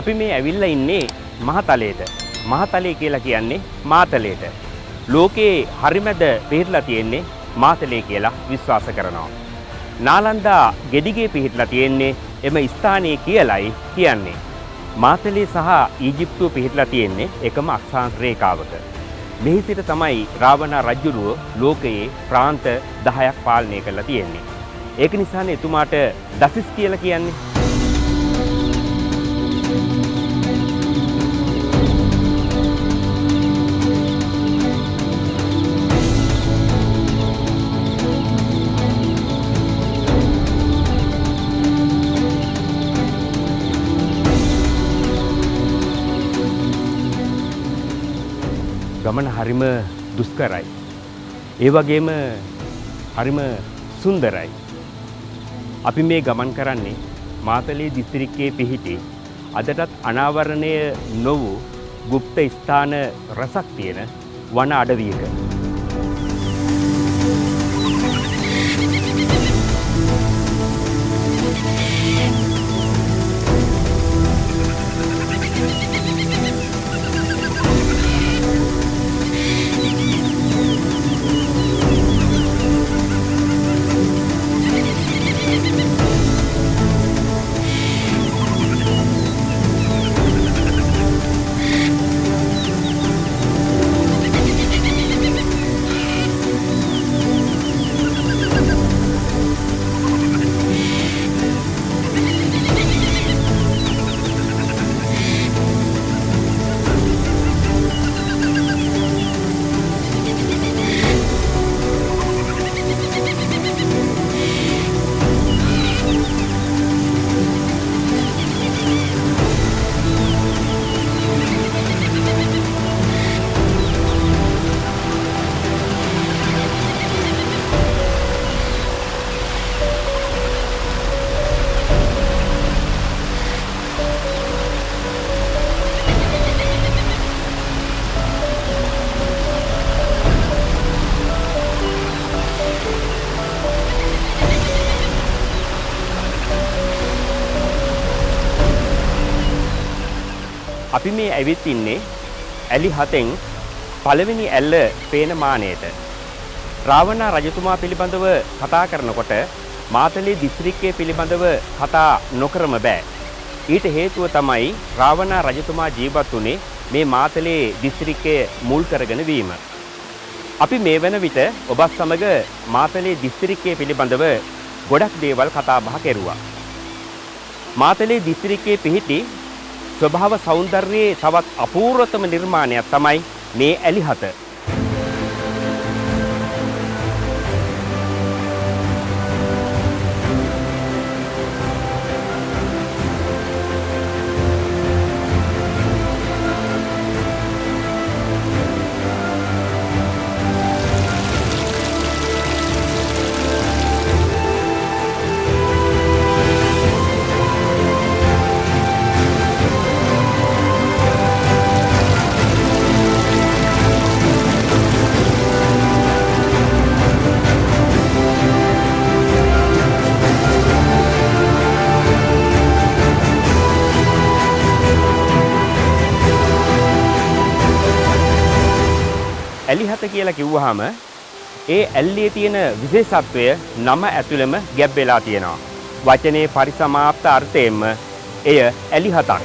අපි මේ ඇවිල්ලා ඉන්නේ මහතලයට. මහතලය කියලා කියන්නේ මාතලයට. ලෝකේ හරිමැද පිහිටලා තියෙන්නේ මාතලේ කියලා විශ්වාස කරනවා. නාලන්දා ගෙඩිගේ පිහිටලා තියෙන්නේ එම ස්ථානයේ කියලයි කියන්නේ. මාතලේ සහ ඊජිප්තුව පිහිටලා තියෙන්නේ එකම අක්ෂාංශ රේඛාවක. මෙහි සිට තමයි රාවණ රජුරුව ලෝකයේ ප්‍රාන්ත 10ක් පාලනය කරලා තියෙන්නේ. ඒක නිසානේ එතුමාට දසිස් කියලා කියන්නේ. ගමන හරිම දුෂ්කරයි. ඒ වගේම හරිම සුන්දරයි. අපි මේ ගමන් කරන්නේ මාතලේ දිස්ත්‍රික්කයේ පිහිටි අදටත් අනාවරණය නො වූ গুপ্ত ස්ථාන රසක් තියෙන වන අඩවියක. අපි මේ ඇවිත් ඉන්නේ ඇලි 7න් පළවෙනි ඇල්ල පේන මානයට. රාවණ රජතුමා පිළිබඳව කතා කරනකොට මාතලේ දිස්ත්‍රික්කය පිළිබඳව කතා නොකරම බෑ. ඊට හේතුව තමයි රාවණ රජතුමා ජීවත් වුණේ මේ මාතලේ දිස්ත්‍රික්කය මුල් කරගෙන වීම. අපි මේ වෙන විට ඔබත් සමග මාතලේ දිස්ත්‍රික්කය පිළිබඳව ගොඩක් දේවල් කතා බහ කෙරුවා. මාතලේ දිස්ත්‍රික්කයේ පිහිටි ස්වභාව සෞන්දර්යයේ තවත් අපූර්වතම නිර්මාණයක් තමයි මේ ඇලි 7. ඇලි 7 කියලා කිව්වහම ඒ ඇල්ලේ තියෙන විශේෂත්වය නම ඇතුළෙම ගැබ් වෙලා තියෙනවා. වචනේ පරිසමාප්ත අර්ථයෙන්ම එය ඇලි 7ක්.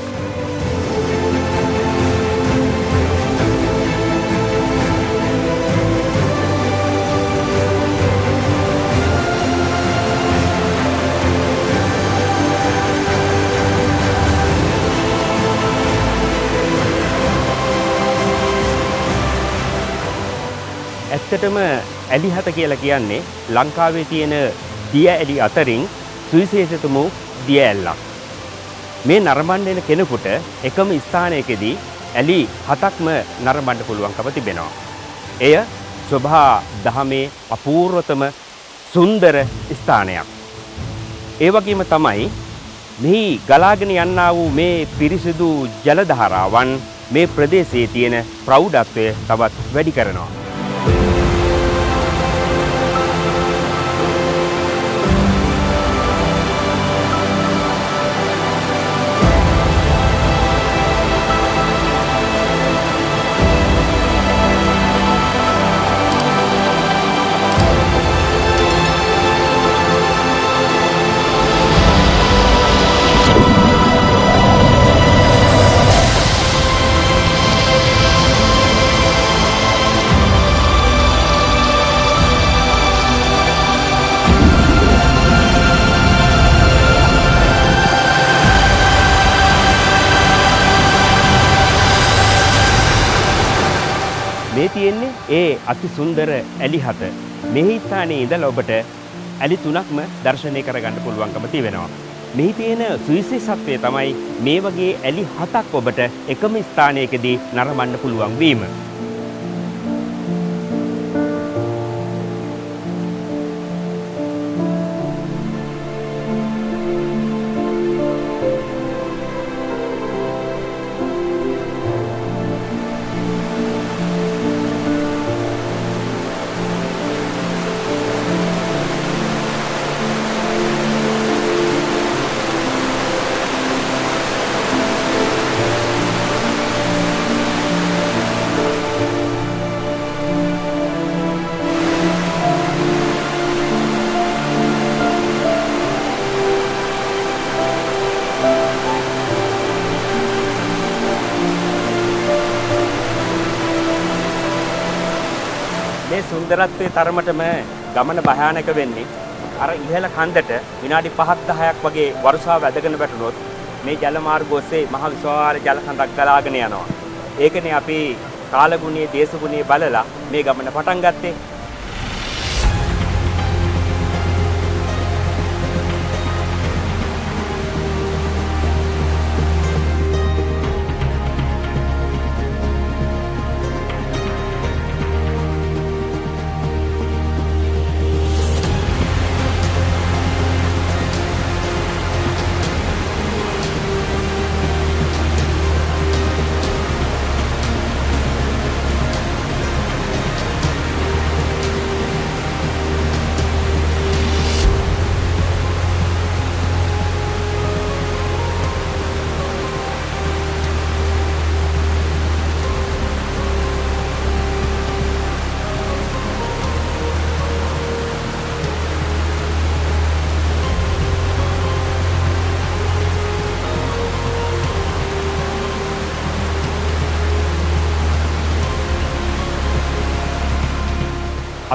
ඇත්තටම ඇලි 7 කියලා කියන්නේ ලංකාවේ තියෙන දිය ඇලි අතරින් සුවිශේෂතම දිය ඇල්ලක්. මේ නරඹන්න කෙනෙකුට එකම ස්ථානයකදී ඇලි 7ක්ම නරඹන්න පුළුවන්කම තිබෙනවා. එය සෝභා දහමේ අපූර්වතම සුන්දර ස්ථානයක්. ඒ වගේම තමයි මෙහි ගලාගෙන යන්නා වූ මේ පිරිසිදු ජල ධාරාවන් මේ ප්‍රදේශයේ තියෙන ප්‍රෞಢත්වය තවත් වැඩි කරනවා. මේ තියෙන්නේ ඒ අති සුන්දර ඇලි හත. මේ ස්ථානයේ ඉඳලා ඔබට ඇලි තුනක්ම දර්ශනය කරගන්න පුළුවන්කම තියෙනවා. මෙහි තියෙන සුවිශේෂත්වය තමයි මේ වගේ ඇලි හතක් ඔබට එකම ස්ථානයකදී නරඹන්න පුළුවන් වීම. මේ සුන්දරත්වයේ තරමටම ගමන භයානක වෙන්නේ අර ඉහළ කන්දට විනාඩි 5-10ක් වගේ වර්ෂාව වැදගෙන වැටුනොත් මේ ජල මාර්ග ඔස්සේ මහ විශාල ජල කඳක් ගලාගෙන යනවා. ඒකනේ අපි කාලගුණයේ දේශගුණයේ බලලා මේ ගමන පටන් ගත්තේ.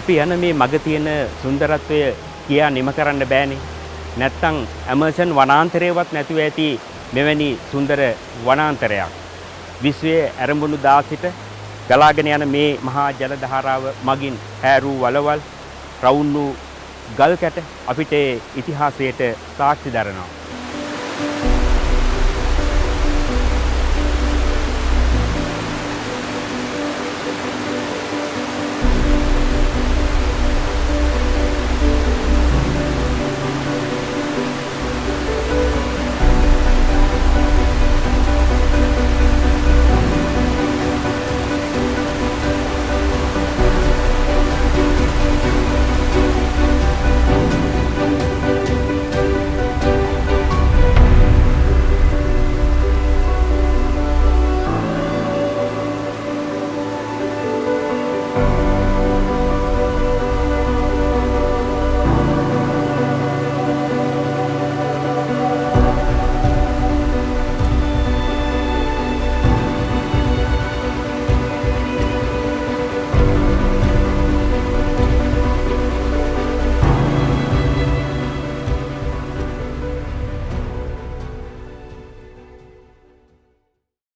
අපි යන මේ මග තියෙන සුන්දරත්වය කියා නිම කරන්න බෑනේ. නැත්තම් ඇමර්සන් වනාන්තරයවත් නැතුව ඇති මෙවැනි සුන්දර වනාන්තරයක්. විශ්වයේ ආරම්භණු දා සිට ගලාගෙන යන මේ මහා ජල ධාරාව මගින් හැරූ වලවල් රවුම් වූ ගල් කැට අපිට ඉතිහාසයට සාක්ෂි දරනවා.